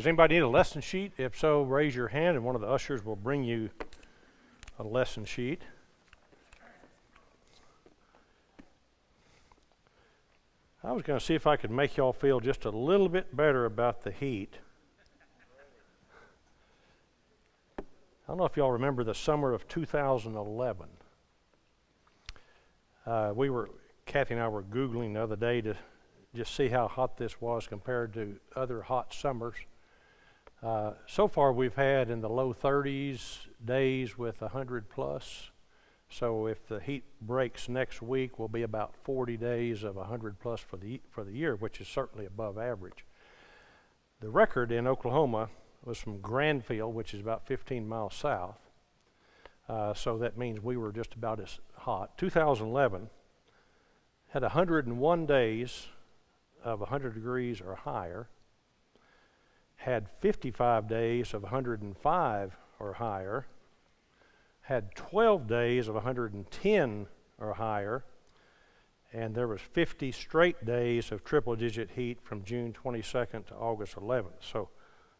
does anybody need a lesson sheet? If so, raise your hand and one of the ushers will bring you a lesson sheet. I was going to see if I could make y'all feel just a little bit better about the heat. I don't know if y'all remember the summer of 2011. Kathy and I were Googling the other day to just see how hot this was compared to other hot summers. So far we've had in the low 30s days with 100 plus. So if the heat breaks next week, we'll be about 40 days of 100 plus for the year, which is certainly above average. The record in Oklahoma was from Granville, which is about 15 miles south. So that means we were just about as hot. 2011 had 101 days of 100 degrees or higher, had 55 days of 105 or higher, had 12 days of 110 or higher, and there was 50 straight days of triple-digit heat from June 22nd to August 11th. So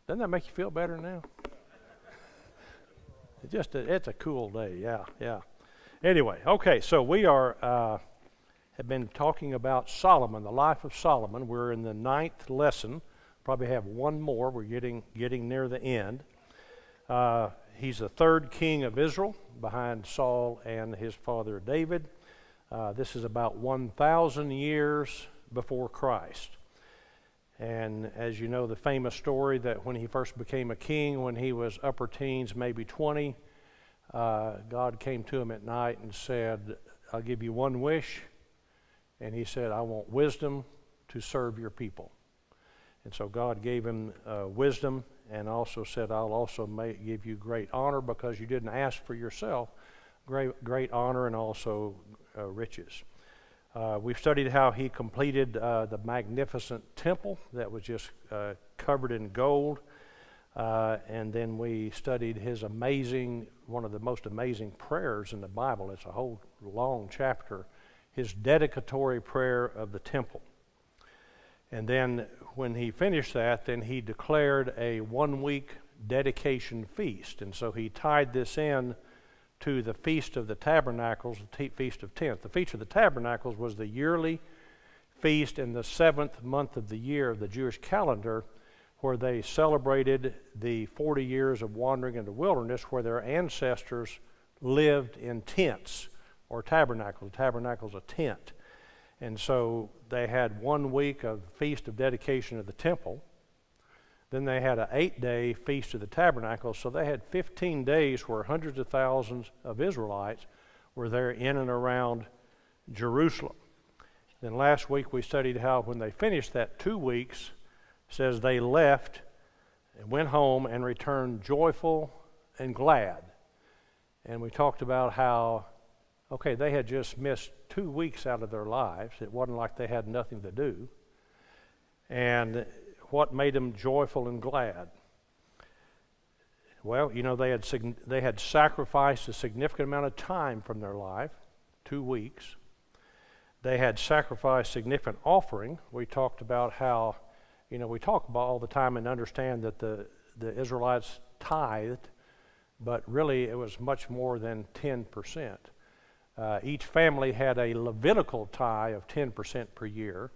doesn't that make you feel better now? It's a cool day, yeah. Anyway, okay, so we have been talking about Solomon, the life of Solomon. We're in the 9th lesson. Probably have one more. We're getting near the end. He's the 3rd king of Israel, behind Saul and his father David. This is about 1,000 years before Christ. And as you know, the famous story that when he first became a king, when he was upper teens, maybe 20, God came to him at night and said, I'll give you one wish. And he said, I want wisdom to serve your people. And so God gave him wisdom, and also said, I'll also give you great honor because you didn't ask for yourself, great honor and also riches. We've studied how he completed the magnificent temple that was just covered in gold. And then we studied his one of the most amazing prayers in the Bible. It's a whole long chapter, his dedicatory prayer of the temple. And then when he finished that, then he declared a 1-week dedication feast. And so he tied this in to the Feast of the Tabernacles, the Feast of Tents. The Feast of the Tabernacles was the yearly feast in the 7th month of the year of the Jewish calendar, where they celebrated the 40 years of wandering in the wilderness, where their ancestors lived in tents or tabernacles. A tabernacle is a tent. And so they had 1 week of Feast of Dedication of the Temple. Then they had an 8-day Feast of the Tabernacle. So they had 15 days where hundreds of thousands of Israelites were there in and around Jerusalem. Then last week we studied how when they finished that 2 weeks, it says they left and went home and returned joyful and glad. And we talked about how, okay, they had just missed 2 weeks out of their lives. It wasn't like they had nothing to do. And what made them joyful and glad? Well, you know, they had sacrificed a significant amount of time from their life, 2 weeks. They had sacrificed significant offering. We talked about how, you know, we talk about all the time and understand that the Israelites tithed, but really it was much more than 10%. Each family had a Levitical tithe of 10% per year,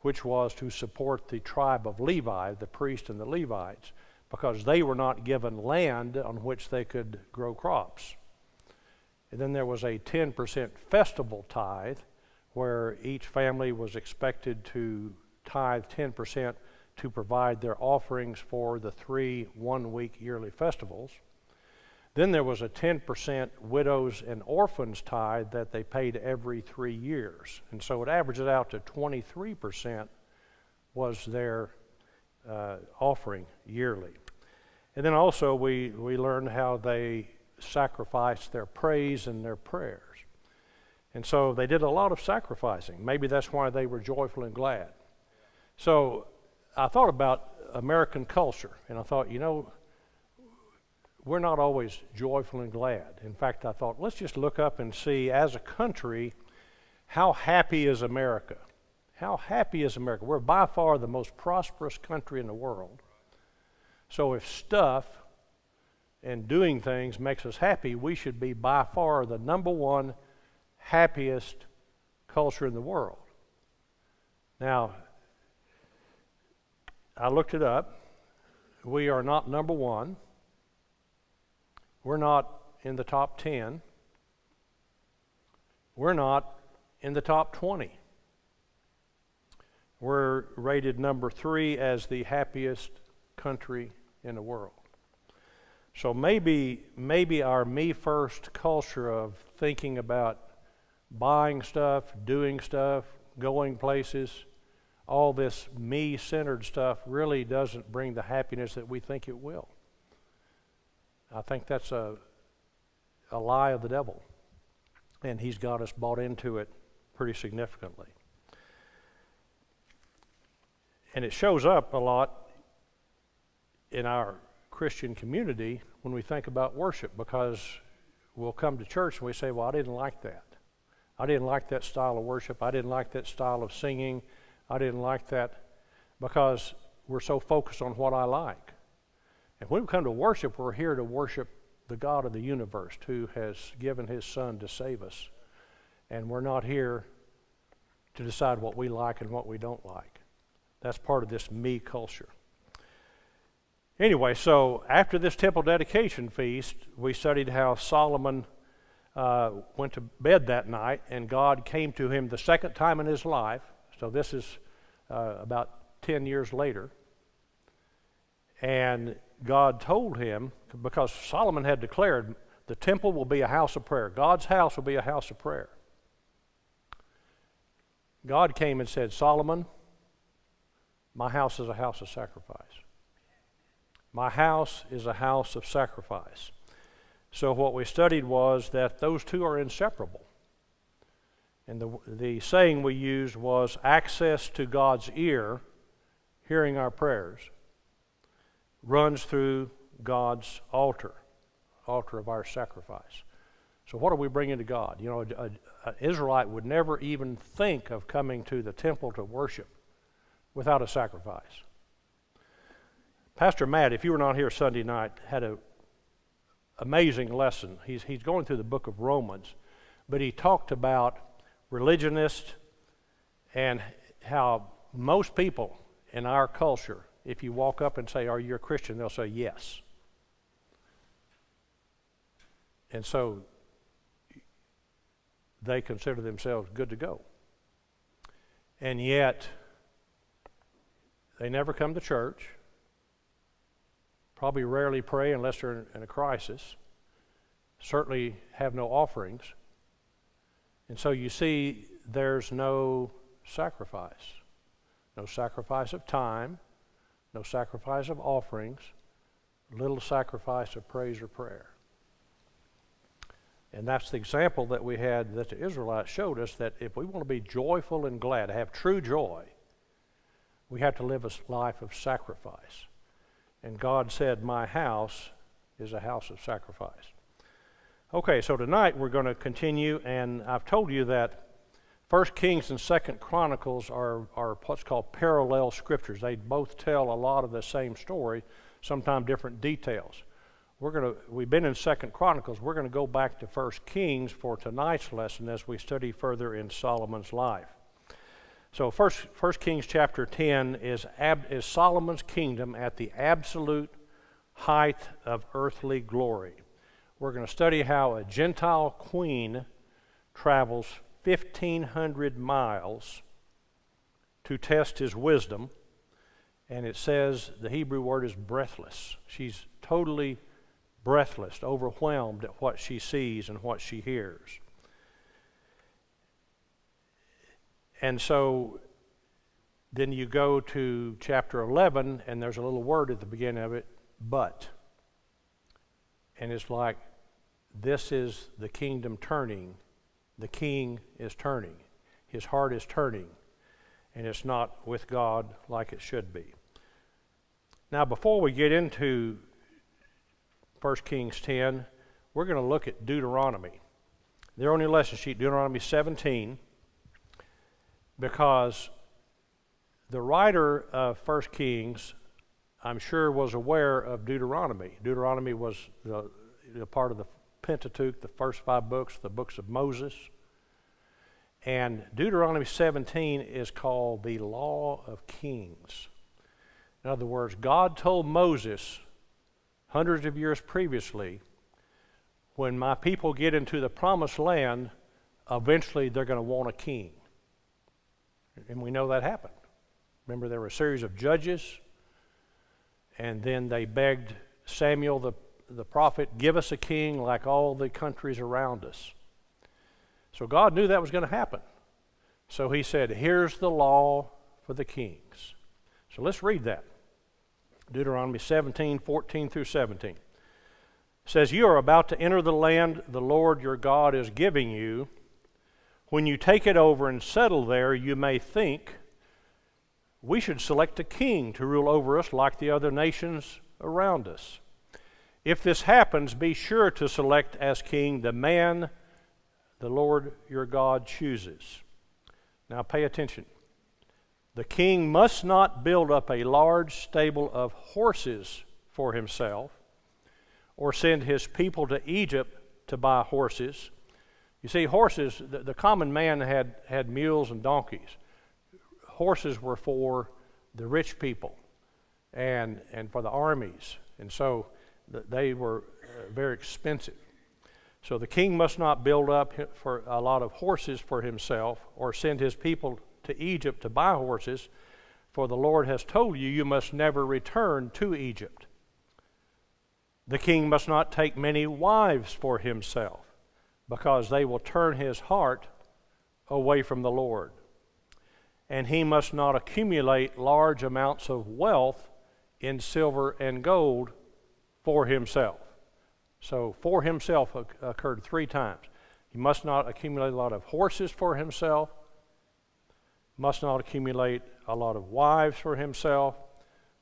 which was to support the tribe of Levi, the priests and the Levites, because they were not given land on which they could grow crops. And then there was a 10% festival tithe, where each family was expected to tithe 10% to provide their offerings for the 3 1-week yearly festivals. Then there was a 10% widows and orphans tithe that they paid every 3 years. And so it averages out to 23% was their offering yearly. And then also we learned how they sacrificed their praise and their prayers. And so they did a lot of sacrificing. Maybe that's why they were joyful and glad. So I thought about American culture, and I thought, you know, we're not always joyful and glad. In fact, I thought, let's just look up and see, as a country, how happy is America? How happy is America? We're by far the most prosperous country in the world. So if stuff and doing things makes us happy, we should be by far the number one happiest culture in the world. Now, I looked it up. We are not number one. We're not in the top 10. We're not in the top 20. We're rated number 3 as the happiest country in the world. So maybe our me first culture of thinking about buying stuff, doing stuff, going places, all this me-centered stuff really doesn't bring the happiness that we think it will. I think that's a lie of the devil, and he's got us bought into it pretty significantly. And it shows up a lot in our Christian community when we think about worship, because we'll come to church and we say, well, I didn't like that. I didn't like that style of worship. I didn't like that style of singing. I didn't like that, because we're so focused on what I like. And when we come to worship, we're here to worship the God of the universe who has given his Son to save us. And we're not here to decide what we like and what we don't like. That's part of this me culture. Anyway, so after this temple dedication feast, we studied how Solomon went to bed that night, and God came to him the second time in his life. So this is about 10 years later. And God told him, because Solomon had declared, the temple will be a house of prayer. God's house will be a house of prayer. God came and said, Solomon, my house is a house of sacrifice. My house is a house of sacrifice. So what we studied was that those two are inseparable. And the saying we used was access to God's ear, hearing our prayers, runs through God's altar of our sacrifice. So what are we bringing to God? You know, an Israelite would never even think of coming to the temple to worship without a sacrifice. Pastor Matt, if you were not here Sunday night, had an amazing lesson. He's going through the book of Romans, but he talked about religionists and how most people in our culture, if you walk up and say, are you a Christian? They'll say, yes. And so they consider themselves good to go. And yet, they never come to church, probably rarely pray unless they're in a crisis, certainly have no offerings. And so you see, there's no sacrifice of time, no sacrifice of offerings, little sacrifice of praise or prayer. And that's the example that we had, that the Israelites showed us, that if we want to be joyful and glad, to have true joy, we have to live a life of sacrifice. And God said, my house is a house of sacrifice. Okay, so tonight we're going to continue, and I've told you that 1 Kings and 2 Chronicles are what's called parallel scriptures. They both tell a lot of the same story, sometimes different details. We've been in 2 Chronicles. We're going to go back to 1 Kings for tonight's lesson as we study further in Solomon's life. So 1 Kings chapter 10 is Solomon's kingdom at the absolute height of earthly glory. We're going to study how a Gentile queen travels 1,500 miles to test his wisdom, and it says the Hebrew word is breathless. She's totally breathless, overwhelmed at what she sees and what she hears. And so then you go to chapter 11, and there's a little word at the beginning of it, but. And it's like, this is the kingdom turning. The king is turning. His heart is turning. And it's not with God like it should be. Now, before we get into 1 Kings 10, we're going to look at Deuteronomy. They're on your lesson sheet, Deuteronomy 17, because the writer of 1 Kings I'm sure was aware of Deuteronomy. Deuteronomy was the part of the Pentateuch, the first 5 books, the books of Moses. And Deuteronomy 17 is called the Law of Kings. In other words, God told Moses hundreds of years previously, when my people get into the promised land, eventually they're going to want a king. And we know that happened. Remember, there were a series of judges, and then they begged Samuel the prophet, give us a king like all the countries around us. So God knew that was going to happen. So he said, here's the law for the kings. So let's read that. Deuteronomy 17, 14 through 17. It says, you are about to enter the land the Lord your God is giving you. When you take it over and settle there, you may think, we should select a king to rule over us like the other nations around us. If this happens, be sure to select as king the man the Lord your God chooses. Now pay attention. The king must not build up a large stable of horses for himself, or send his people to Egypt to buy horses. You see, horses, the common man had mules and donkeys. Horses were for the rich people and for the armies, and so they were very expensive. So the king must not build up for a lot of horses for himself, or send his people to Egypt to buy horses, for the Lord has told you, you must never return to Egypt. The king must not take many wives for himself, because they will turn his heart away from the Lord. And he must not accumulate large amounts of wealth in silver and gold for himself. So for himself occurred 3 times. He must not accumulate a lot of horses for himself, must not accumulate a lot of wives for himself,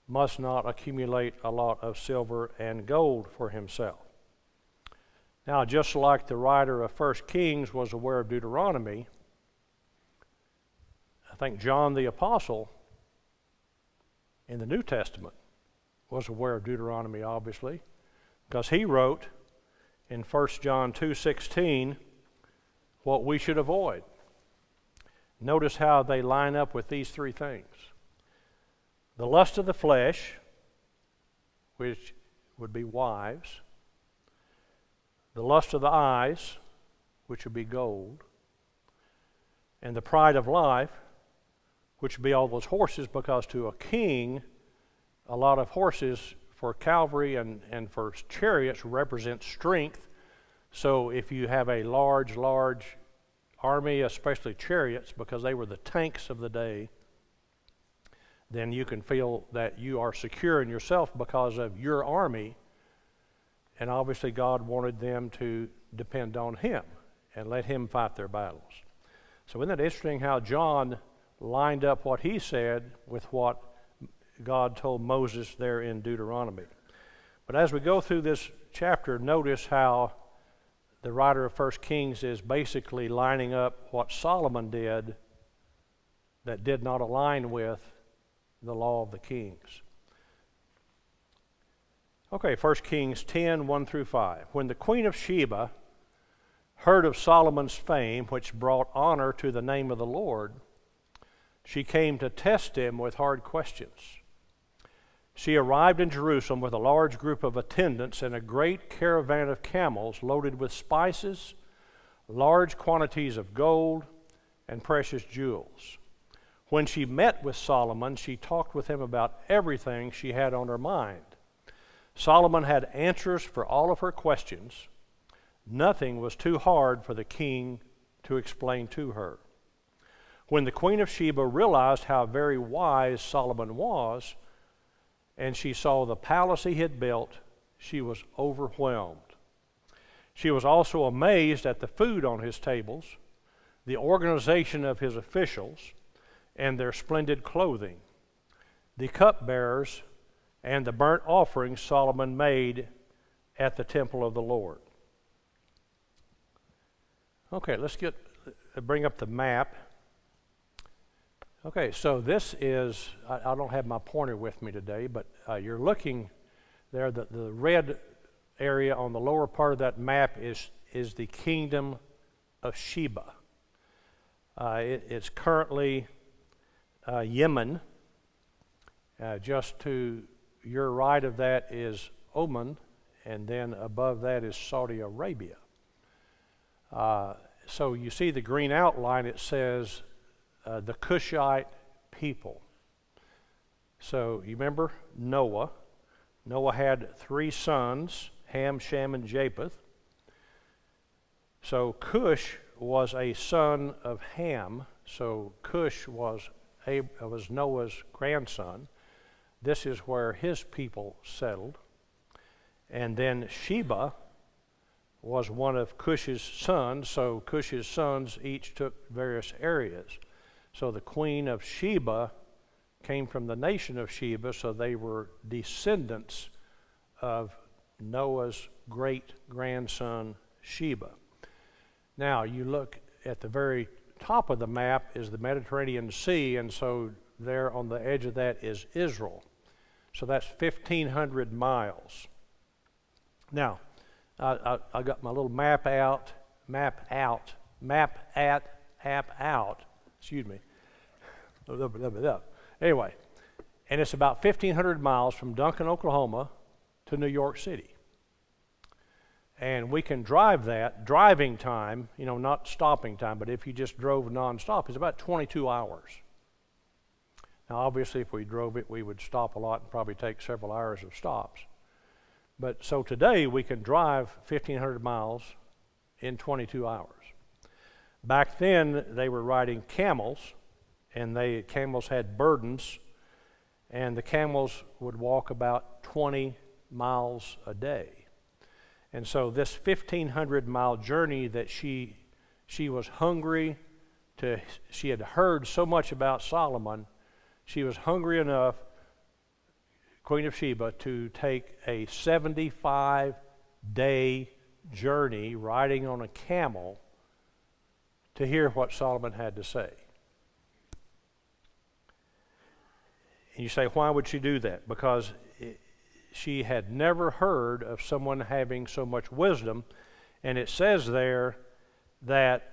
must not accumulate a lot of silver and gold for himself. Now, just like the writer of 1 Kings was aware of Deuteronomy, I think John the Apostle in the New Testament was aware of Deuteronomy, obviously, because he wrote in 1 John 2:16 what we should avoid. Notice how they line up with these 3 things. The lust of the flesh, which would be wives. The lust of the eyes, which would be gold. And the pride of life, which would be all those horses, because to a king, a lot of horses for cavalry and for chariots represent strength. So if you have a large army, especially chariots, because they were the tanks of the day, then you can feel that you are secure in yourself because of your army. And obviously God wanted them to depend on him and let him fight their battles. So isn't it interesting how John lined up what he said with what God told Moses there in Deuteronomy? But as we go through this chapter, notice how the writer of 1 Kings is basically lining up what Solomon did that did not align with the law of the kings. Okay, 1 Kings 10, 1 through 5. When the queen of Sheba heard of Solomon's fame, which brought honor to the name of the Lord, she came to test him with hard questions. She arrived in Jerusalem with a large group of attendants and a great caravan of camels loaded with spices, large quantities of gold, and precious jewels. When she met with Solomon, she talked with him about everything she had on her mind. Solomon had answers for all of her questions. Nothing was too hard for the king to explain to her. When the queen of Sheba realized how very wise Solomon was, and she saw the palace he had built, she was overwhelmed. She was also amazed at the food on his tables, the organization of his officials, and their splendid clothing, the cupbearers, and the burnt offerings Solomon made at the temple of the Lord. Okay, let's bring up the map. Okay, so this is, I don't have my pointer with me today, but you're looking there, the red area on the lower part of that map is the kingdom of Sheba. It's currently Yemen. Just to your right of that is Oman, and then above that is Saudi Arabia. So you see the green outline, it says the Cushite people. So you remember Noah. Noah had 3 sons, Ham, Shem, and Japheth. So Cush was a son of Ham. So Cush was Noah's grandson. This is where his people settled. And then Sheba was one of Cush's sons, so Cush's sons each took various areas. So the queen of Sheba came from the nation of Sheba, so they were descendants of Noah's great-grandson Sheba. Now you look at the very top of the map is the Mediterranean Sea, and so there on the edge of that is Israel. So that's 1,500 miles. Now, I got my little map out, excuse me. Anyway, and it's about 1,500 miles from Duncan, Oklahoma to New York City. And we can drive that, driving time, not stopping time, but if you just drove nonstop, it's about 22 hours. Now, obviously, if we drove it, we would stop a lot and probably take several hours of stops. But so today, we can drive 1,500 miles in 22 hours. Back then, they were riding camels, and camels had burdens, and the camels would walk about 20 miles a day. And so this 1,500-mile journey that she was hungry she had heard so much about Solomon, she was hungry enough, Queen of Sheba, to take a 75-day journey riding on a camel to hear what Solomon had to say. And you say, why would she do that? Because she had never heard of someone having so much wisdom, and it says there that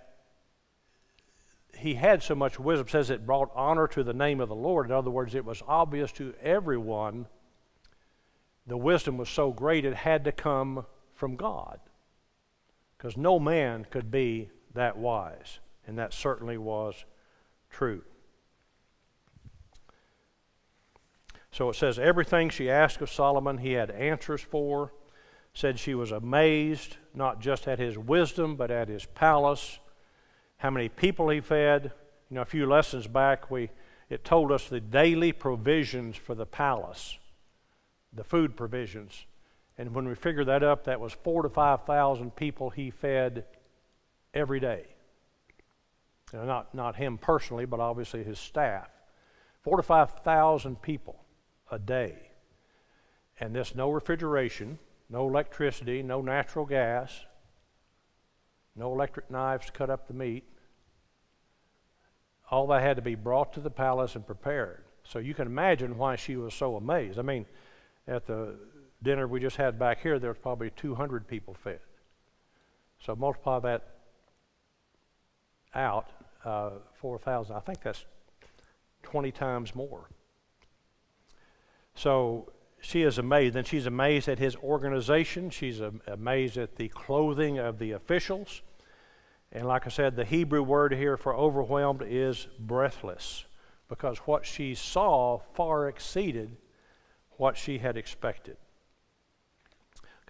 he had so much wisdom. It says it brought honor to the name of the Lord. In other words, it was obvious to everyone the wisdom was so great it had to come from God, because no man could be that wise, and that certainly was true. So it says everything she asked of Solomon he had answers for. Said she was amazed not just at his wisdom but at his palace, how many people he fed. A few lessons back it told us the daily provisions for the palace, the food provisions. And when we figured that up, that was 4,000 to 5,000 people he fed every day. Not him personally, but obviously his staff. 4,000 to 5,000 people a day. And this no refrigeration, no electricity, no natural gas, no electric knives to cut up the meat. All that had to be brought to the palace and prepared. So you can imagine why she was so amazed. I mean, at the dinner we just had back here, there was probably 200 people fed. So multiply that out, 4,000, I think that's 20 times more. So she is amazed. Then she's amazed at his organization. She's amazed at the clothing of the officials. And like I said, the Hebrew word here for overwhelmed is breathless, because what she saw far exceeded what she had expected.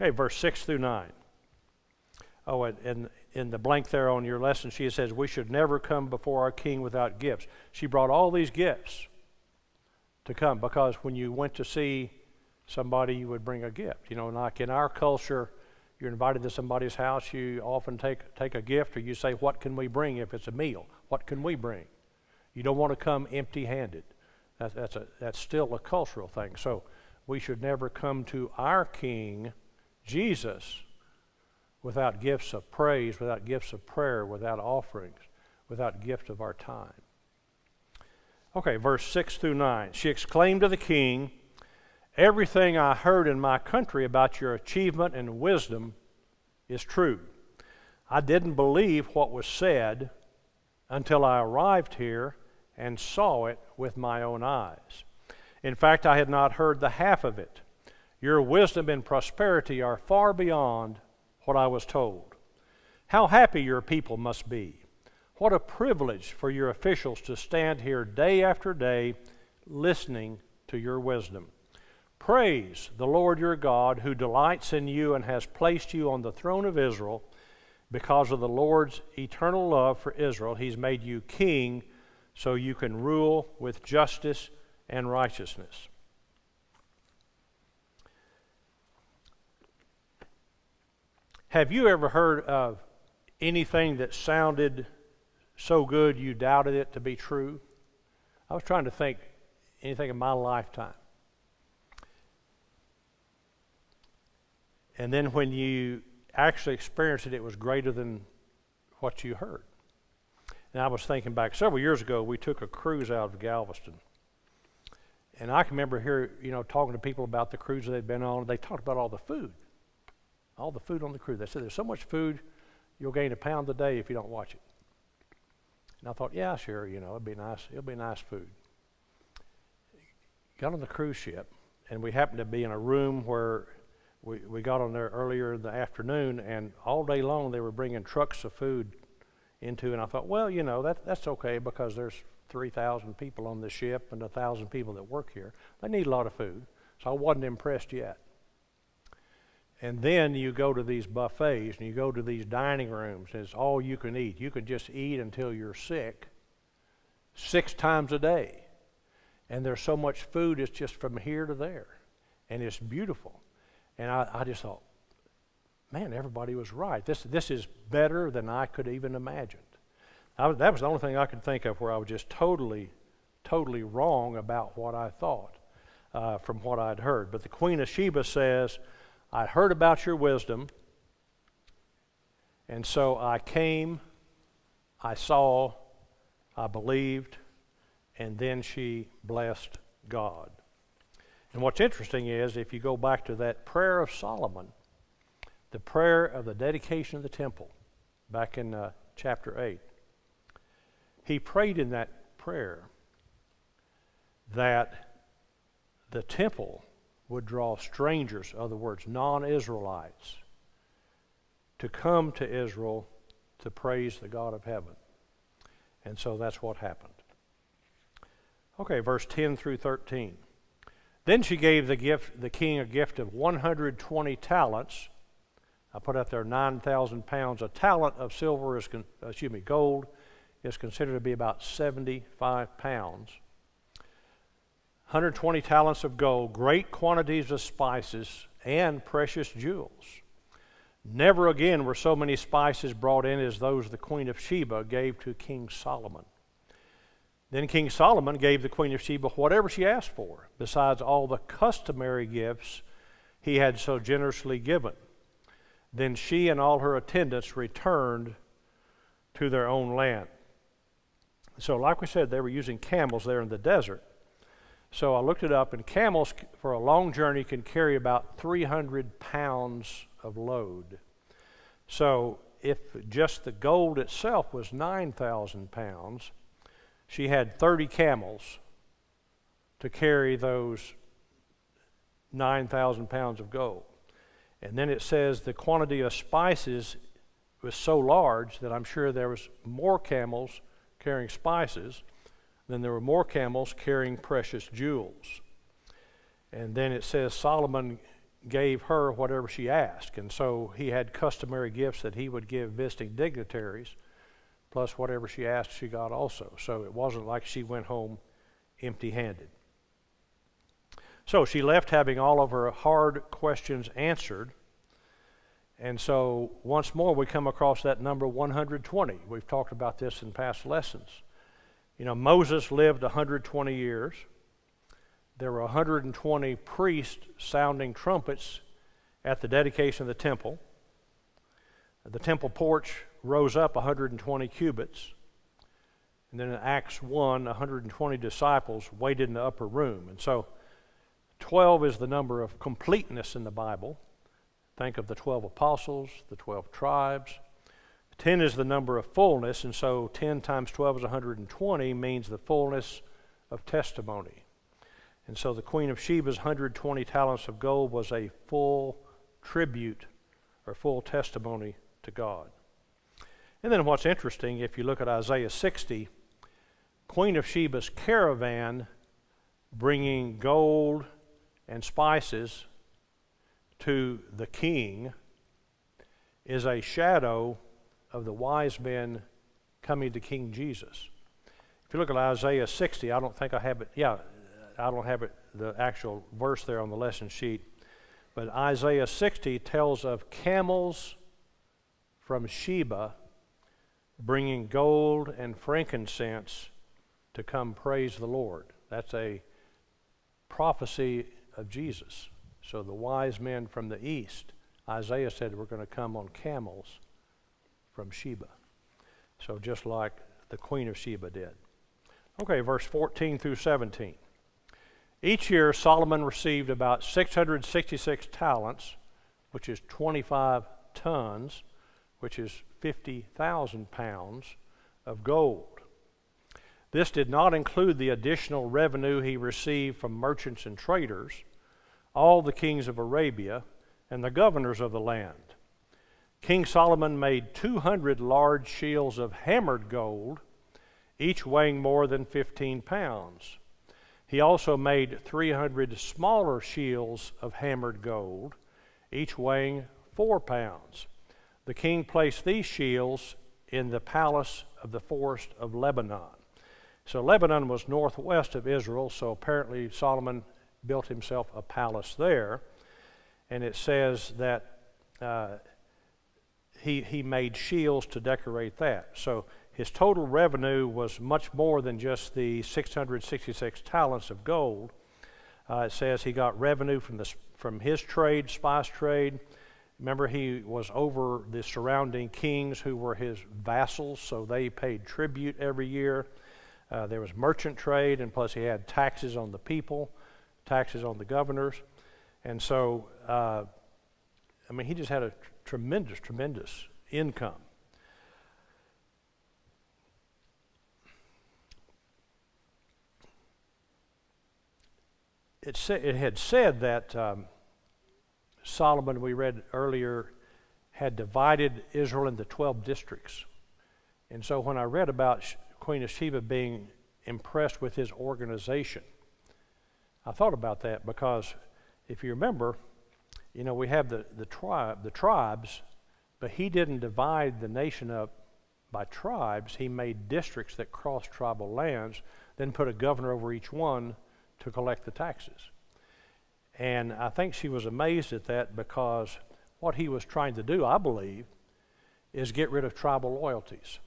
Okay, verse 6 through 9. Oh, and in the blank there on your lesson, she says, we should never come before our king without gifts. She brought all these gifts to come, because when you went to see somebody, you would bring a gift. Like in our culture, you're invited to somebody's house, you often take a gift, or you say, what can we bring if it's a meal? What can we bring? You don't want to come empty-handed. That's still a cultural thing. So we should never come to our King, Jesus, without gifts of praise, without gifts of prayer, without offerings, without gift of our time. Okay, verse 6 through 9. She exclaimed to the king, "Everything I heard in my country about your achievement and wisdom is true. I didn't believe what was said until I arrived here and saw it with my own eyes. In fact, I had not heard the half of it. Your wisdom and prosperity are far beyond what I was told. How happy your people must be. What a privilege for your officials to stand here day after day listening to your wisdom. Praise the Lord your God, who delights in you and has placed you on the throne of Israel. Because of the Lord's eternal love for Israel, He's made you king so you can rule with justice and righteousness." Have you ever heard of anything that sounded so good you doubted it to be true? I was trying to think anything in my lifetime. And then when you actually experienced it, it was greater than what you heard. And I was thinking back, several years ago, we took a cruise out of Galveston. And I can remember here, talking to people about the cruise they'd been on. They talked about all the food on the cruise. They said, "There's so much food, you'll gain a pound a day if you don't watch it." And I thought, yeah, sure, it'll be nice food. Got on the cruise ship, and we happened to be in a room where we got on there earlier in the afternoon, and all day long they were bringing trucks of food into, and I thought, well, that's okay because there's 3,000 people on the ship and 1,000 people that work here. They need a lot of food, so I wasn't impressed yet. And then you go to these buffets and you go to these dining rooms, and it's all you can eat. You can just eat until you're sick 6 times a day. And there's so much food, it's just from here to there. And it's beautiful. And I just thought, man, everybody was right. This is better than I could even imagine. That was the only thing I could think of where I was just totally wrong about what I thought from what I'd heard. But the Queen of Sheba says, "I heard about your wisdom, and so I came, I saw, I believed," and then she blessed God. And what's interesting is, if you go back to that prayer of Solomon, the prayer of the dedication of the temple, back in chapter 8, he prayed in that prayer that the temple would draw strangers, in other words, non-Israelites, to come to Israel to praise the God of heaven. And so that's what happened. Okay, verse 10 through 13. Then she gave the king a gift of 120 talents. I put out there 9,000 pounds. A talent of gold is considered to be about 75 pounds. 120 talents of gold, great quantities of spices, and precious jewels. Never again were so many spices brought in as those the Queen of Sheba gave to King Solomon. Then King Solomon gave the Queen of Sheba whatever she asked for, besides all the customary gifts he had so generously given. Then she and all her attendants returned to their own land. So like we said, they were using camels there in the desert. So I looked it up, and camels for a long journey can carry about 300 pounds of load. So if just the gold itself was 9,000 pounds, she had 30 camels to carry those 9,000 pounds of gold. And then it says the quantity of spices was so large that I'm sure there was more camels carrying spices than there were more camels carrying precious jewels. And then it says Solomon gave her whatever she asked. And so he had customary gifts that he would give visiting dignitaries, plus whatever she asked she got also. So it wasn't like she went home empty-handed. So she left having all of her hard questions answered. And so once more we come across that number 120. We've talked about this in past lessons. Moses lived 120 years. There were 120 priests sounding trumpets at the dedication of the temple. The temple porch rose up 120 cubits. And then in Acts 1, 120 disciples waited in the upper room. And so 12 is the number of completeness in the Bible. Think of the 12 apostles, the 12 tribes. 10 is the number of fullness, and so 10 times 12 is 120, means the fullness of testimony. And so the Queen of Sheba's 120 talents of gold was a full tribute or full testimony to God. And then what's interesting, if you look at Isaiah 60, Queen of Sheba's caravan bringing gold and spices to the king is a shadow of the wise men coming to King Jesus. If you look at Isaiah 60, I don't think I have it. Yeah, I don't have it, the actual verse there on the lesson sheet. But Isaiah 60 tells of camels from Sheba bringing gold and frankincense to come praise the Lord. That's a prophecy of Jesus. So the wise men from the east, Isaiah said, were going to come on camels from Sheba. So just like the Queen of Sheba did. Okay, verse 14 through 17. Each year Solomon received about 666 talents, which is 25 tons, which is 50,000 pounds of gold. This did not include the additional revenue he received from merchants and traders, all the kings of Arabia, and the governors of the land. King Solomon made 200 large shields of hammered gold, each weighing more than 15 pounds. He also made 300 smaller shields of hammered gold, each weighing 4 pounds. The king placed these shields in the palace of the forest of Lebanon. So Lebanon was northwest of Israel, so apparently Solomon built himself a palace there. And it says that he made shields to decorate that. So his total revenue was much more than just the 666 talents of gold. It says he got revenue from his trade, spice trade. Remember, he was over the surrounding kings who were his vassals, so they paid tribute every year. There was merchant trade, and plus he had taxes on the people, taxes on the governors. And so, he just had a tremendous income. It had said that Solomon, we read earlier, had divided Israel into 12 districts. And so when I read about Queen of Sheba being impressed with his organization, I thought about that because if you remember, we have the tribes, but he didn't divide the nation up by tribes. He made districts that crossed tribal lands, then put a governor over each one to collect the taxes. And I think she was amazed at that because what he was trying to do, I believe, is get rid of tribal loyalties.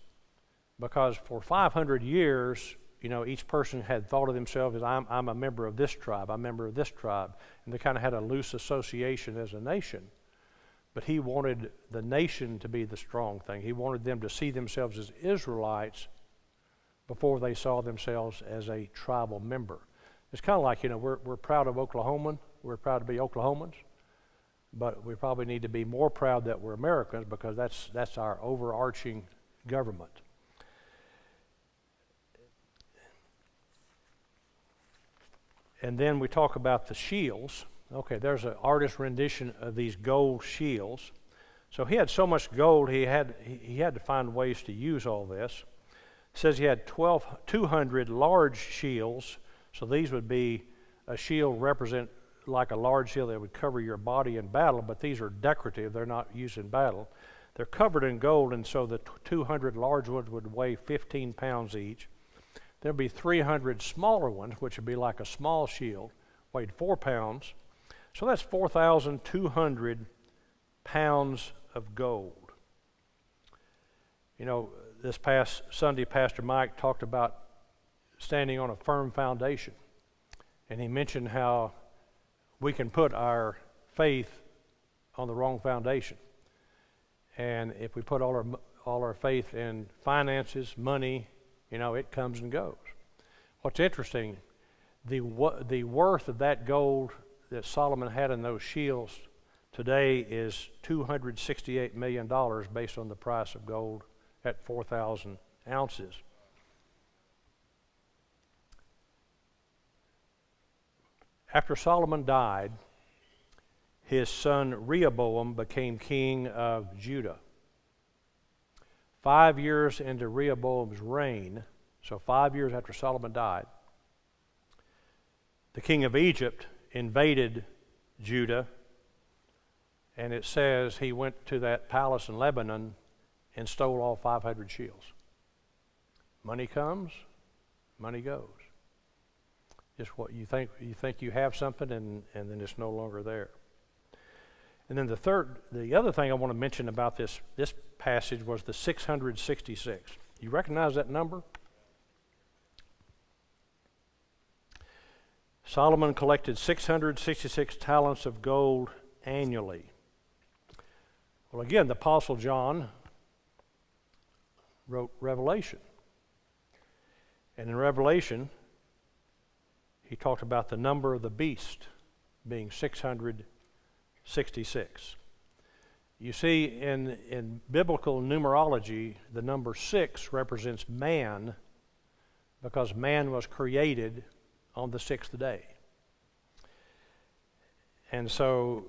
Because for 500 years, each person had thought of themselves as, I'm a member of this tribe, I'm a member of this tribe. And they kind of had a loose association as a nation. But he wanted the nation to be the strong thing. He wanted them to see themselves as Israelites before they saw themselves as a tribal member. It's kind of like, we're proud of Oklahoman. We're proud to be Oklahomans. But we probably need to be more proud that we're Americans because that's our overarching government. And then we talk about the shields. Okay, there's an artist rendition of these gold shields. So he had so much gold, he had to find ways to use all this. It says he had 200 large shields. So these would be a shield represent like a large shield that would cover your body in battle, but these are decorative. They're not used in battle. They're covered in gold, and so the 200 large ones would weigh 15 pounds each. There'd be 300 smaller ones, which would be like a small shield, weighed 4 pounds. So that's 4,200 pounds of gold. This past Sunday, Pastor Mike talked about standing on a firm foundation. And he mentioned how we can put our faith on the wrong foundation. And if we put all our faith in finances, money, it comes and goes. What's interesting, the worth of that gold that Solomon had in those shields today is $268 million based on the price of gold at 4,000 ounces. After Solomon died, his son Rehoboam became king of Judah. 5 years into Rehoboam's reign, so 5 years after Solomon died, the king of Egypt invaded Judah, and it says he went to that palace in Lebanon and stole all 500 shields. Money comes, money goes. Just what you think you have something, and then it's no longer there. And then the other thing I want to mention about this passage was the 666. You recognize that number? Solomon collected 666 talents of gold annually. Well, again, the Apostle John wrote Revelation. And in Revelation, he talked about the number of the beast being 666. You see, in biblical numerology, the number 6 represents man, because man was created on the sixth day. And so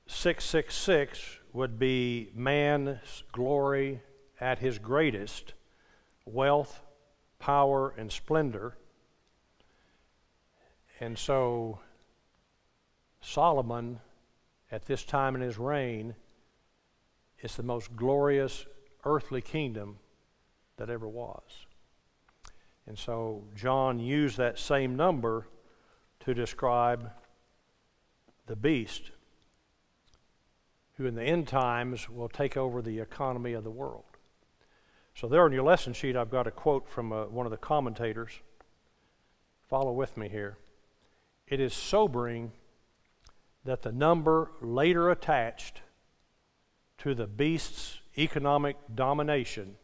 666 would be man's glory at his greatest, wealth, power, and splendor. And so Solomon, at this time in his reign, is the most glorious earthly kingdom that ever was. And so John used that same number to describe the beast, who in the end times will take over the economy of the world. So there on your lesson sheet, I've got a quote from one of the commentators. Follow with me here. It is sobering that the number later attached to the beast's economic domination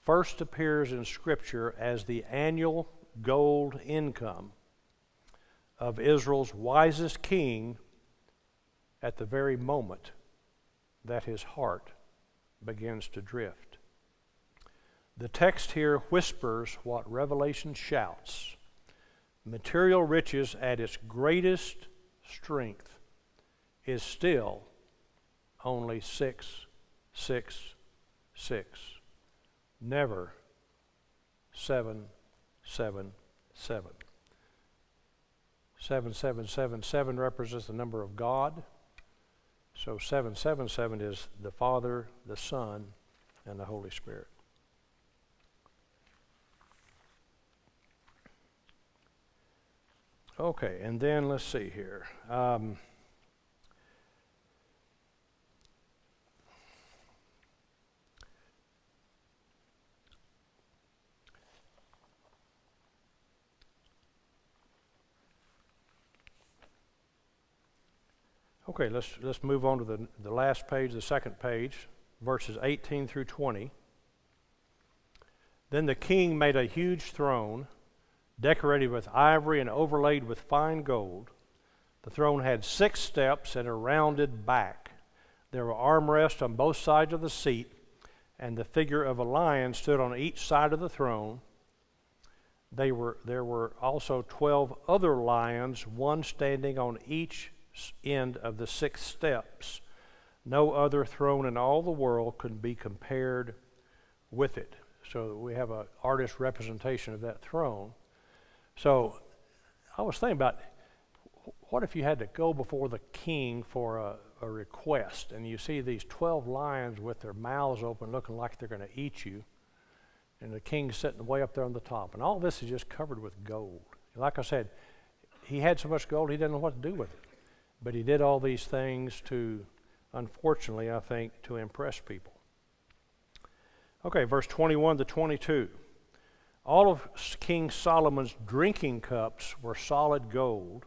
first appears in Scripture as the annual gold income of Israel's wisest king at the very moment that his heart begins to drift. The text here whispers what Revelation shouts. Material riches at its greatest strength is still only 666. Never 777. 7777 represents the number of God. So 777 is the Father, the Son, and the Holy Spirit. Okay, and then let's see here. Okay, let's move on to the last page, the second page, verses 18 through 20. Then the king made a huge throne, decorated with ivory and overlaid with fine gold. The throne had 6 steps and a rounded back. There were armrests on both sides of the seat, and the figure of a lion stood on each side of the throne. There were also 12 other lions, one standing on each end of the 6 steps. No other throne in all the world could be compared with it. So we have an artist representation of that throne. So I was thinking about, what if you had to go before the king for a request, and you see these 12 lions with their mouths open looking like they're going to eat you, and the king's sitting way up there on the top, and all this is just covered with gold. Like I said, he had so much gold he didn't know what to do with it. But he did all these things to, unfortunately, I think, to impress people. Okay, verse 21 to 22. All of King Solomon's drinking cups were solid gold,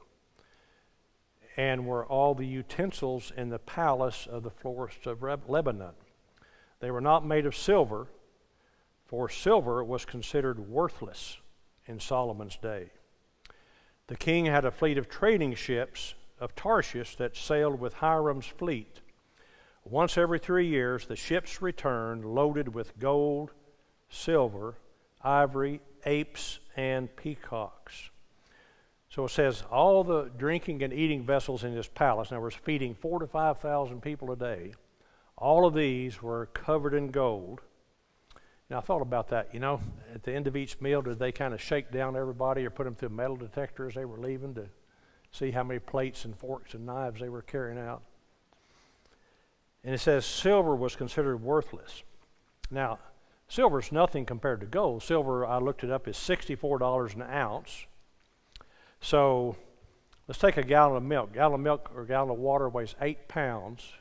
and were all the utensils in the palace of the florist of Lebanon. They were not made of silver, for silver was considered worthless in Solomon's day. The king had a fleet of trading ships of Tarshish that sailed with Hiram's fleet. Once every 3 years, the ships returned loaded with gold, silver, ivory, apes, and peacocks. So it says all the drinking and eating vessels in this palace, now we're feeding 4,000 to 5,000 people a day, all of these were covered in gold. Now I thought about that, you know, at the end of each meal, did they kind of shake down everybody or put them through a metal detector as they were leaving to see how many plates and forks and knives they were carrying out? And it says silver was considered worthless. Now, silver is nothing compared to gold. Silver, I looked it up, is $64 an ounce. So let's take a gallon of milk. A gallon of milk or a gallon of water weighs 8 pounds.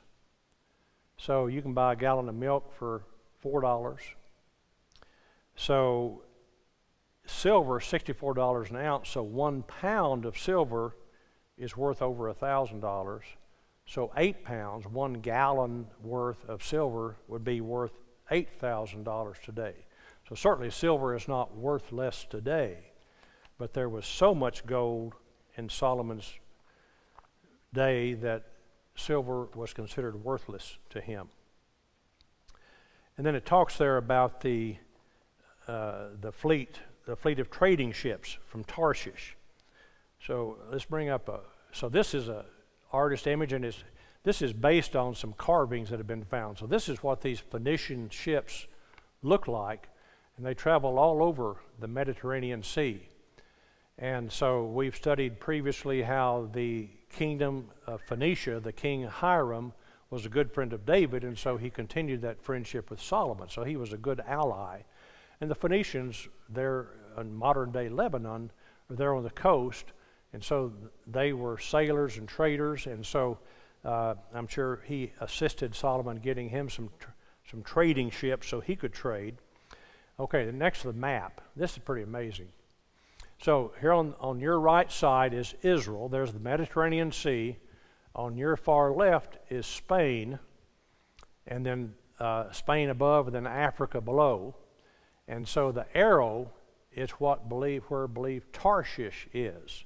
So you can buy a gallon of milk for $4. So silver, $64 an ounce. So 1 pound of silver is worth over $1,000. So 8 pounds, 1 gallon worth of silver would be worth $8,000 today. So certainly silver is not worth less today, but there was so much gold in Solomon's day that silver was considered worthless to him. And then it talks there about the fleet of trading ships from Tarshish. So let's bring up so this is a artist image, and this is based on some carvings that have been found. So this is what these Phoenician ships look like, and they travel all over the Mediterranean Sea. And so we've studied previously how the kingdom of Phoenicia, the king Hiram, was a good friend of David, and so he continued that friendship with Solomon. So he was a good ally. And the Phoenicians, they're in modern-day Lebanon, they're on the coast, and so they were sailors and traders, and so I'm sure he assisted Solomon getting him some trading ships so he could trade. Okay, the next the map. This is pretty amazing. So here on your right side is Israel. There's the Mediterranean Sea. On your far left is Spain, and then Spain above, and then Africa below. And so the arrow is where Tarshish is.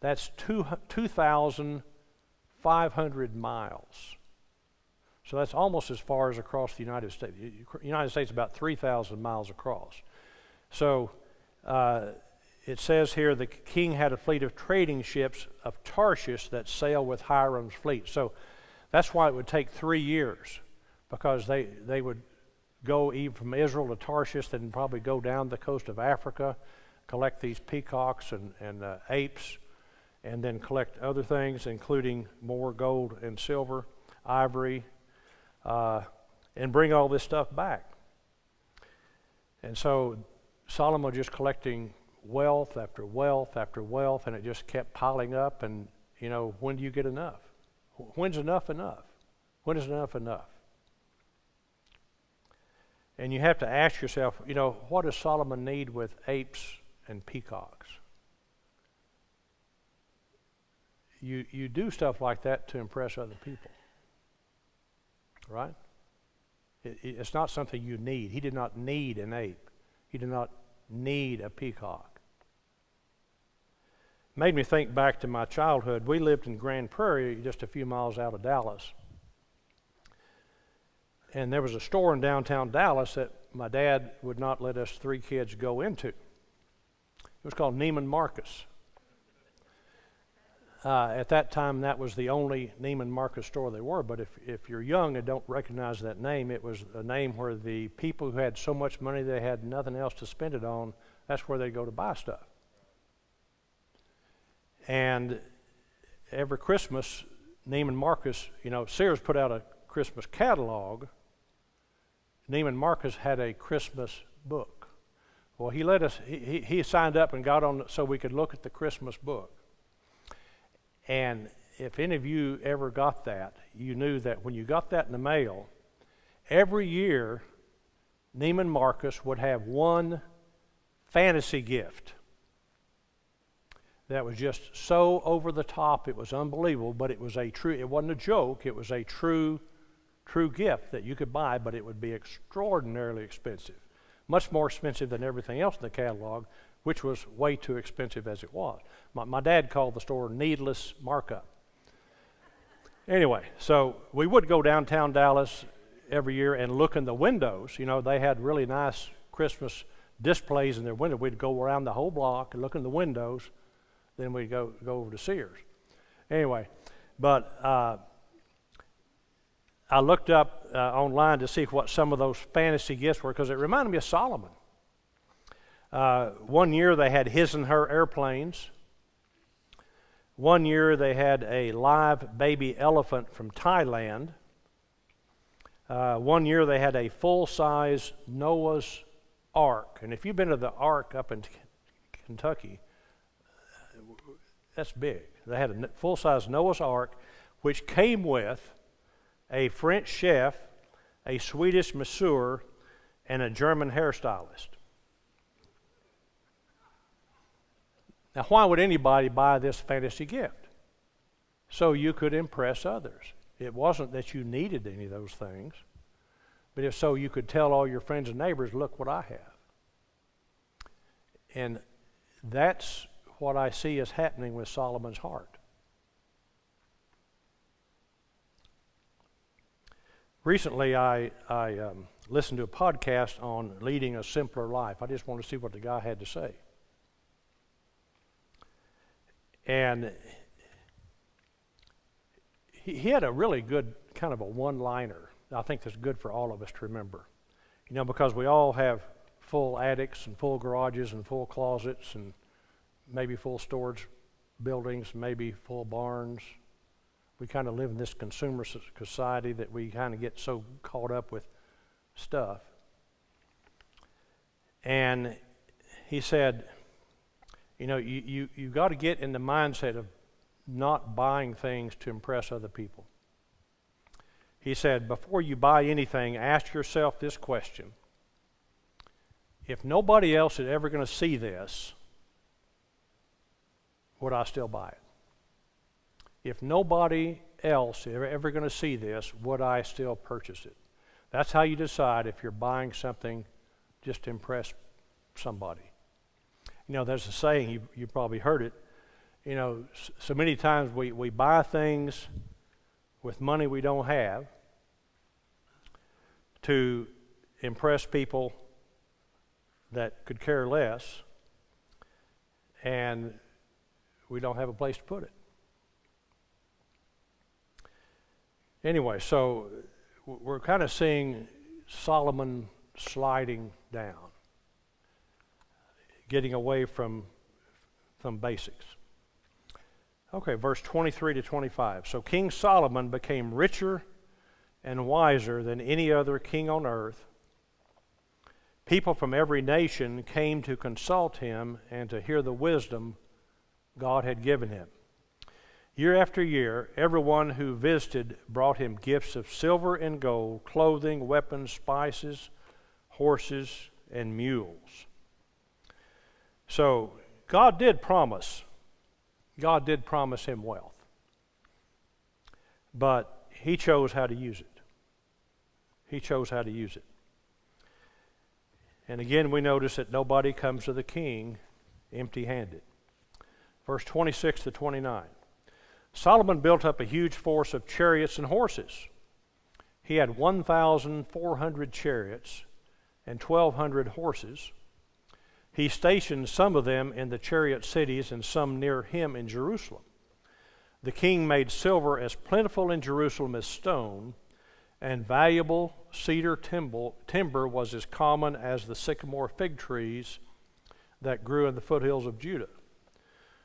That's 2,500 miles. So that's almost as far as across the United States. The United States is about 3,000 miles across. So it says here the king had a fleet of trading ships of Tarshish that sailed with Hiram's fleet. So that's why it would take 3 years, because they would go even from Israel to Tarshish, then probably go down the coast of Africa, collect these peacocks and apes, and then collect other things, including more gold and silver, ivory, and bring all this stuff back. And so Solomon was just collecting wealth after wealth after wealth, and it just kept piling up. And, you know, when do you get enough? When's enough enough? When is enough enough? And you have to ask yourself, you know, what does Solomon need with apes and peacocks? You do stuff like that to impress other people, right? It's not something you need. He did not need an ape. He did not need a peacock. Made me think back to my childhood. We lived in Grand Prairie, just a few miles out of Dallas. And there was a store in downtown Dallas that my dad would not let us 3 kids go into. It was called Neiman Marcus. At that time, that was the only Neiman Marcus store there were. But if you're young and don't recognize that name, it was a name where the people who had so much money they had nothing else to spend it on, that's where they'd go to buy stuff. And every Christmas, Neiman Marcus, you know, Sears put out a Christmas catalog. Neiman Marcus had a Christmas book. Well, he let us, he signed up and got on so we could look at the Christmas book. And if any of you ever got that, you knew that when you got that in the mail, every year Neiman Marcus would have one fantasy gift that was just so over the top, it was unbelievable, but it was it wasn't a joke, it was a true gift that you could buy, but it would be extraordinarily expensive. much more expensive than everything else in the catalog, which was way too expensive as it was. My dad called the store needless markup. Anyway, so we would go downtown Dallas every year and look in the windows. You know, they had really nice Christmas displays in their window. We'd go around the whole block and look in the windows. Then we'd go over to Sears. Anyway, but I looked up online to see what some of those fantasy gifts were, because it reminded me of Solomon. One year they had his and her airplanes. One year they had a live baby elephant from Thailand. One year they had a full-size Noah's Ark. And if you've been to the Ark up in Kentucky, that's big. They had a full-size Noah's Ark, which came with a French chef, a Swedish masseur, and a German hairstylist. Now, why would anybody buy this fantasy gift? So you could impress others. It wasn't that you needed any of those things, but if so, you could tell all your friends and neighbors, look what I have. And that's what I see is happening with Solomon's heart. Recently, I listened to a podcast on leading a simpler life. I just wanted to see what the guy had to say. And he had a really good kind of a one-liner I think that's good for all of us to remember. You know, because we all have full attics and full garages and full closets and maybe full storage buildings, maybe full barns. We kind of live in this consumer society that we kind of get so caught up with stuff. And he said, you know, you got to get in the mindset of not buying things to impress other people. He said, before you buy anything, ask yourself this question. If nobody else is ever going to see this, would I still buy it? If nobody else is ever going to see this, would I still purchase it? That's how you decide if you're buying something just to impress somebody. You know, there's a saying, you probably heard it, you know, so many times we buy things with money we don't have to impress people that could care less, and we don't have a place to put it. Anyway, so we're kind of seeing Solomon sliding down, getting away from basics. Okay, verse 23 to 25. So King Solomon became richer and wiser than any other king on earth. People from every nation came to consult him and to hear the wisdom God had given him. Year after year, everyone who visited brought him gifts of silver and gold, clothing, weapons, spices, horses, and mules. So God did promise him wealth, but he chose how to use it. He chose how to use it. And again, we notice that nobody comes to the king empty-handed. Verse 26 to 29. Solomon built up a huge force of chariots and horses. He had 1,400 chariots and 1,200 horses. He stationed some of them in the chariot cities and some near him in Jerusalem. The king made silver as plentiful in Jerusalem as stone, and valuable cedar timber was as common as the sycamore fig trees that grew in the foothills of Judah.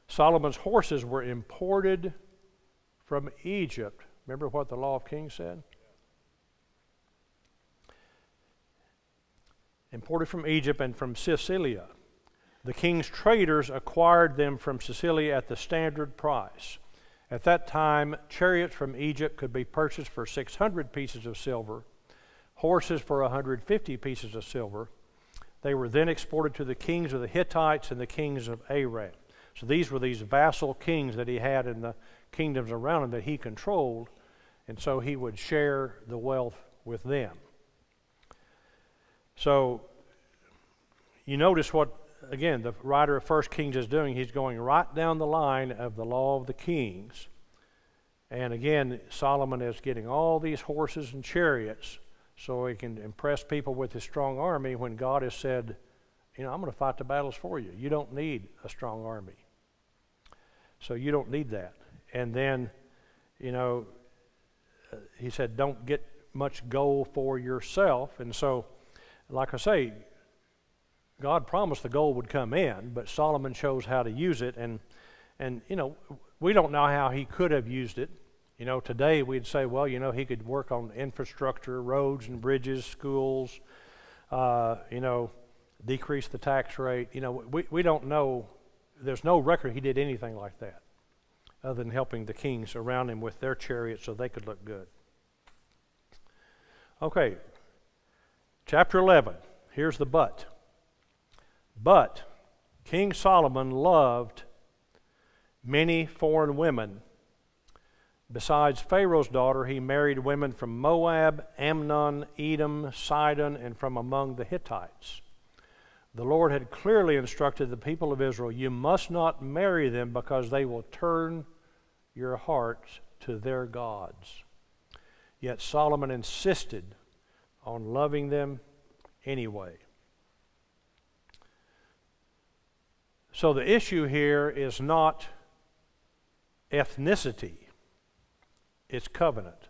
Solomon's horses were imported from Egypt. Remember what the Law of Kings said? Imported from Egypt and from Sicilia. The king's traders acquired them from Sicilia at the standard price. At that time, chariots from Egypt could be purchased for 600 pieces of silver, horses for 150 pieces of silver. They were then exported to the kings of the Hittites and the kings of Aram. So these were these vassal kings that he had in the kingdoms around him that he controlled, and so he would share the wealth with them. So you notice what, again, the writer of 1 Kings is doing. He's going right down the line of the law of the kings. And again, Solomon is getting all these horses and chariots so he can impress people with his strong army when God has said, I'm going to fight the battles for you. You don't need a strong army. So you don't need that. And then, he said, don't get much gold for yourself. And so, like I say, God promised the gold would come in, but Solomon chose how to use it. And we don't know how he could have used it. Today we'd say, well, he could work on infrastructure, roads and bridges, schools, decrease the tax rate. We don't know. There's no record he did anything like that other than helping the kings around him with their chariots so they could look good. Okay, chapter 11. Here's the but. But King Solomon loved many foreign women. Besides Pharaoh's daughter, he married women from Moab, Ammon, Edom, Sidon, and from among the Hittites. The Lord had clearly instructed the people of Israel, you must not marry them because they will turn your hearts to their gods. Yet Solomon insisted on loving them anyway. So the issue here is not ethnicity. It's covenant.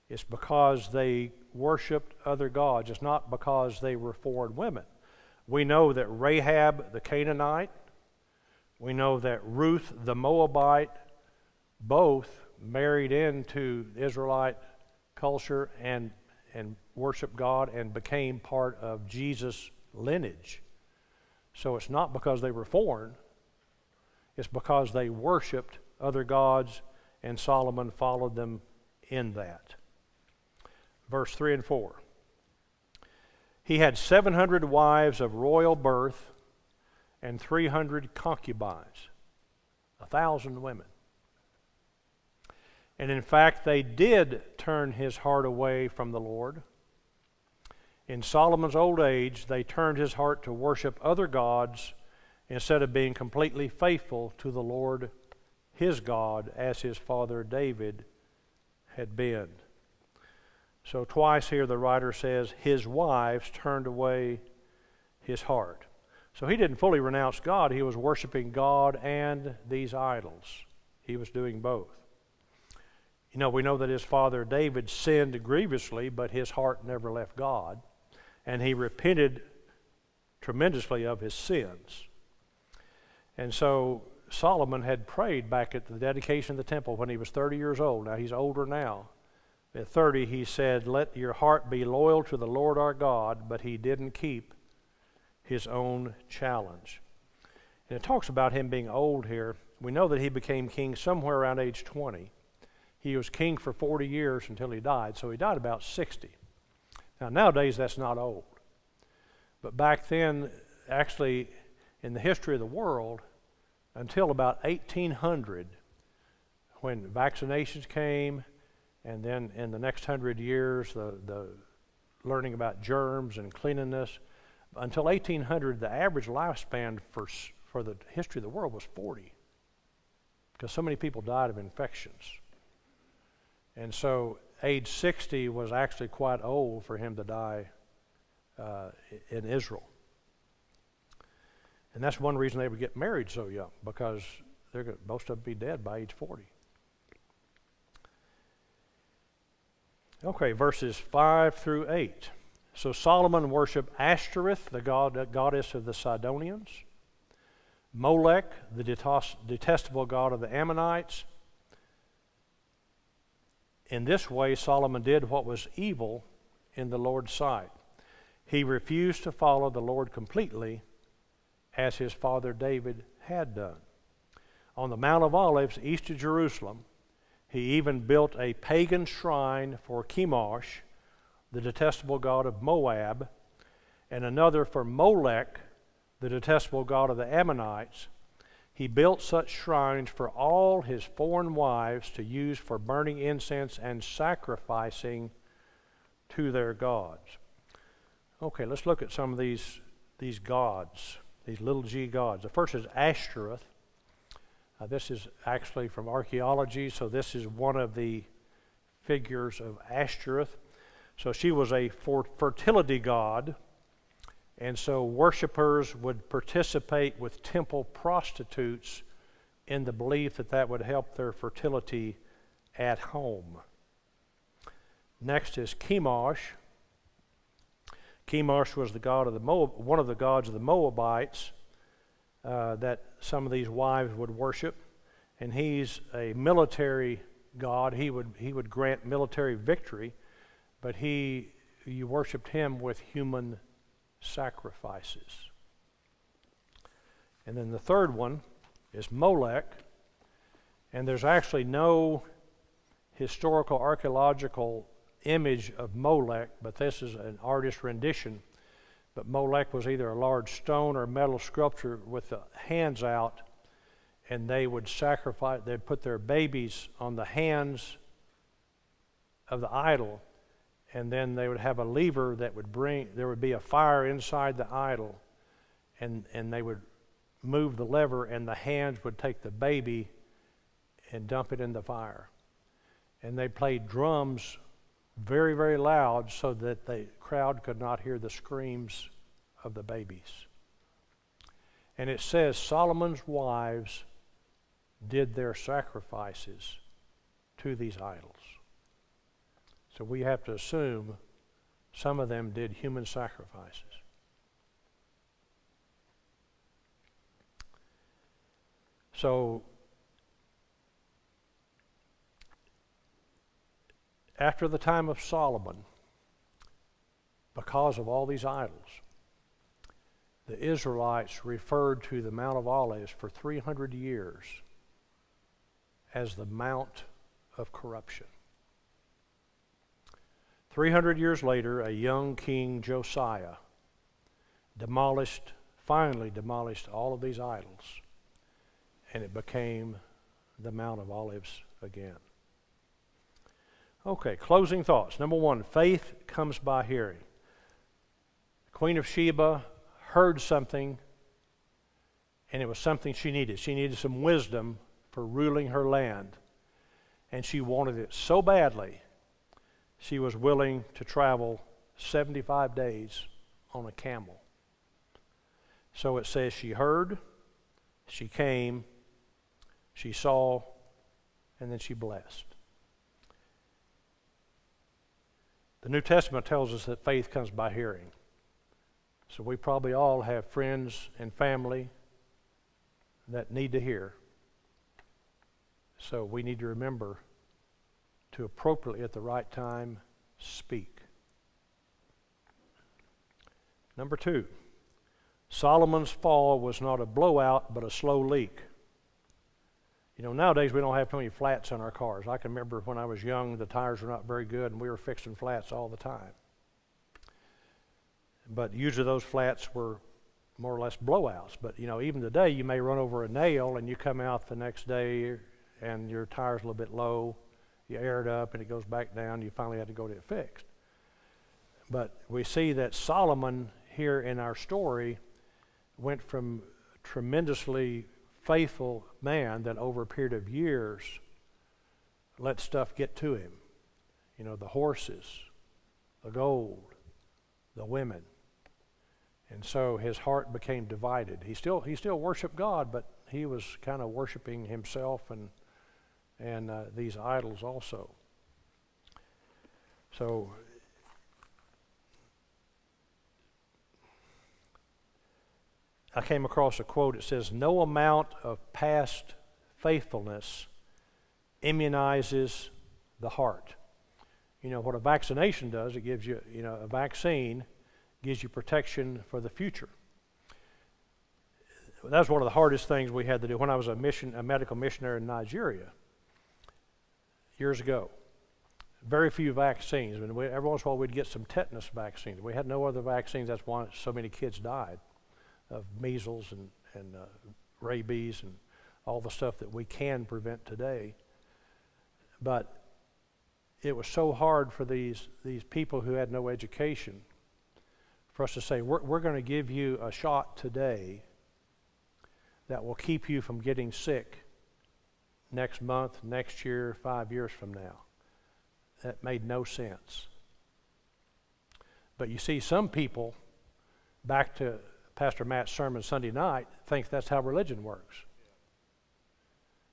It's because they worshiped other gods. It's not because they were foreign women. We know that Rahab the Canaanite, we know that Ruth the Moabite, both married into Israelite culture and worshiped God and became part of Jesus' lineage. So it's not because they were foreign. It's because they worshiped other gods, and Solomon followed them in that. Verse 3 and 4. He had 700 wives of royal birth and 300 concubines, 1,000 women. And in fact, they did turn his heart away from the Lord. In Solomon's old age, they turned his heart to worship other gods instead of being completely faithful to the Lord his God, as his father David had been. So twice here the writer says his wives turned away his heart. So he didn't fully renounce God. He was worshiping God and these idols. He was doing both. We know that his father David sinned grievously, but his heart never left God. And he repented tremendously of his sins. And so Solomon had prayed back at the dedication of the temple when he was 30 years old. Now he's older now. At 30 he said, let your heart be loyal to the Lord our God, but he didn't keep his own challenge. And it talks about him being old here. We know that he became king somewhere around age 20. He was king for 40 years until he died, so he died about 60. Now nowadays that's not old. But back then, actually in the history of the world, until about 1800, when vaccinations came, and then in the next 100 years, the learning about germs and cleanliness, until 1800, the average lifespan for the history of the world was 40, because so many people died of infections. And so age 60 was actually quite old for him to die in Israel. And that's one reason they would get married so young, because most of them be dead by age 40. Okay, verses 5 through 8. So Solomon worshiped Ashtoreth, the goddess of the Sidonians, Molech, the detestable god of the Ammonites. In this way, Solomon did what was evil in the Lord's sight. He refused to follow the Lord completely, as his father David had done. On the Mount of Olives, east of Jerusalem, he even built a pagan shrine for Chemosh, the detestable god of Moab, and another for Molech, the detestable god of the Ammonites. He built such shrines for all his foreign wives to use for burning incense and sacrificing to their gods. Okay, let's look at some of these these gods, these little g gods. The first is Ashtoreth. This is actually from archaeology, so this is one of the figures of Ashtoreth. So she was a fertility god, and so worshipers would participate with temple prostitutes in the belief that that would help their fertility at home. Next is Chemosh. Chemosh was the god of one of the gods of the Moabites that some of these wives would worship, and he's a military god. He would grant military victory, but you worshipped him with human sacrifices. And then the third one is Molech, and there's actually no historical archaeological image of Molech, but this is an artist's rendition. But Molech was either a large stone or metal sculpture with the hands out, and they would sacrifice, they'd put their babies on the hands of the idol, and then they would have a lever that would there would be a fire inside the idol, and they would move the lever, and the hands would take the baby and dump it in the fire. And they played drums very, very loud so that the crowd could not hear the screams of the babies. And it says Solomon's wives did their sacrifices to these idols. So we have to assume some of them did human sacrifices. So after the time of Solomon, because of all these idols, the Israelites referred to the Mount of Olives for 300 years as the Mount of Corruption. 300 years later, a young king, Josiah, finally demolished all of these idols, and it became the Mount of Olives again. Okay, closing thoughts. Number one, faith comes by hearing. The Queen of Sheba heard something, and it was something she needed. She needed some wisdom for ruling her land, and she wanted it so badly, she was willing to travel 75 days on a camel. So it says she heard, she came, she saw, and then she blessed. The New Testament tells us that faith comes by hearing. So we probably all have friends and family that need to hear. So we need to remember to appropriately, at the right time, speak. Number two, Solomon's fall was not a blowout, but a slow leak. You know, nowadays we don't have too many flats on our cars. I can remember when I was young, the tires were not very good, and we were fixing flats all the time. But usually those flats were more or less blowouts. But, you know, even today you may run over a nail and you come out the next day and your tire's a little bit low. You air it up and it goes back down. You finally had to go get it fixed. But we see that Solomon here in our story went from tremendously faithful man that over a period of years let stuff get to him. You know, the horses, the gold, the women. And so his heart became divided. He still worshiped God, but he was kind of worshiping himself and these idols also. So I came across a quote. It says, "No amount of past faithfulness immunizes the heart." You know, what a vaccination does, it gives you, a vaccine gives you protection for the future. That was one of the hardest things we had to do when I was a medical missionary in Nigeria years ago. Very few vaccines. I mean, every once in a while we'd get some tetanus vaccines. We had no other vaccines. That's why so many kids died of measles and rabies and all the stuff that we can prevent today. But it was so hard for these people who had no education for us to say, we're going to give you a shot today that will keep you from getting sick next month, next year, 5 years from now. That made no sense. But you see, some people, back to Pastor Matt's sermon Sunday night, think that's how religion works.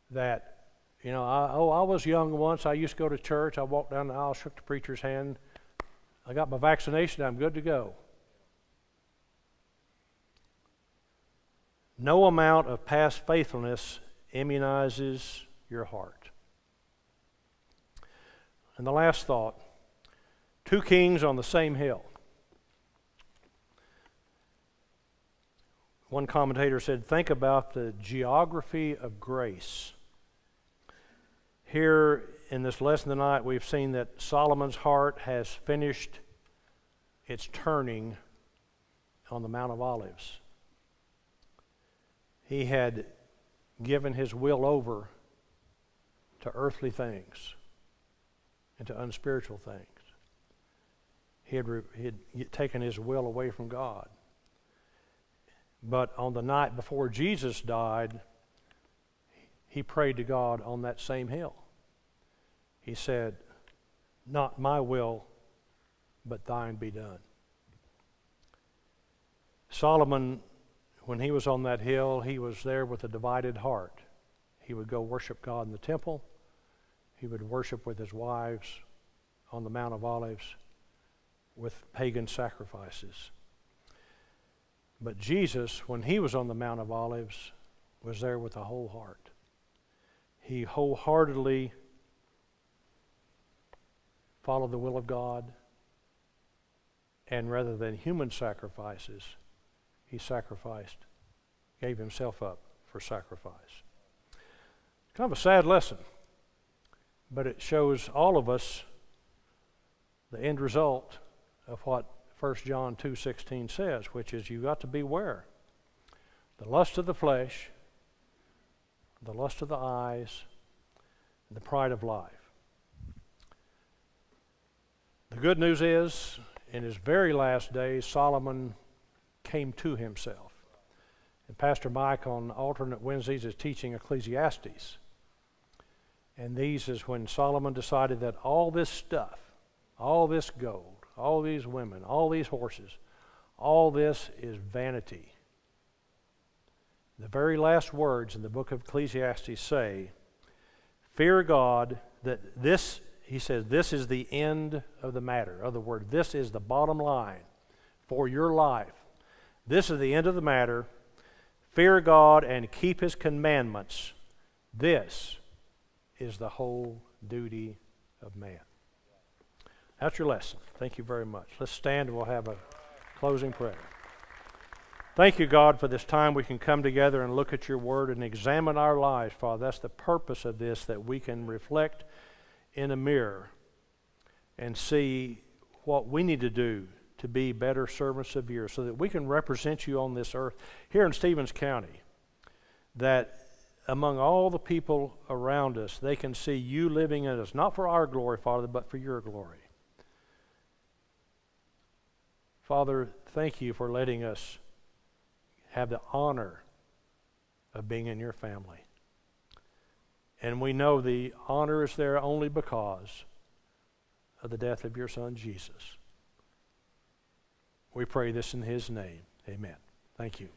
That, you know, I was young once, I used to go to church, I walked down the aisle, shook the preacher's hand, I got my vaccination, I'm good to go. No amount of past faithfulness immunizes your heart. And the last thought, two kings on the same hill. One commentator said, think about the geography of grace. Here in this lesson tonight, we've seen that Solomon's heart has finished its turning on the Mount of Olives. He had given his will over to earthly things and to unspiritual things. He had taken his will away from God. But on the night before Jesus died, he prayed to God on that same hill. He said, not my will, but thine be done. Solomon, when he was on that hill, he was there with a divided heart. He would go worship God in the temple. He would worship with his wives on the Mount of Olives with pagan sacrifices. But Jesus, when he was on the Mount of Olives, was there with a whole heart. He wholeheartedly followed the will of God, and rather than human sacrifices, he sacrificed, gave himself up for sacrifice. Kind of a sad lesson, but it shows all of us the end result of what 1 John 2:16 says, which is you've got to beware. The lust of the flesh, the lust of the eyes, and the pride of life. The good news is, in his very last days, Solomon came to himself. And Pastor Mike on alternate Wednesdays is teaching Ecclesiastes. And these is when Solomon decided that all this stuff, all this gold, all these women, all these horses, all this is vanity. The very last words in the book of Ecclesiastes say, fear God, that this, he says, this is the end of the matter. In other words, this is the bottom line for your life. This is the end of the matter. Fear God and keep his commandments. This is the whole duty of man. That's your lesson. Thank you very much. Let's stand and we'll have a closing prayer. Thank you, God, for this time we can come together and look at your word and examine our lives, Father. That's the purpose of this, that we can reflect in a mirror and see what we need to do to be better servants of yours so that we can represent you on this earth here in Stevens County, that among all the people around us, they can see you living in us, not for our glory, Father, but for your glory. Father, thank you for letting us have the honor of being in your family. And we know the honor is there only because of the death of your Son, Jesus. We pray this in his name. Amen. Thank you.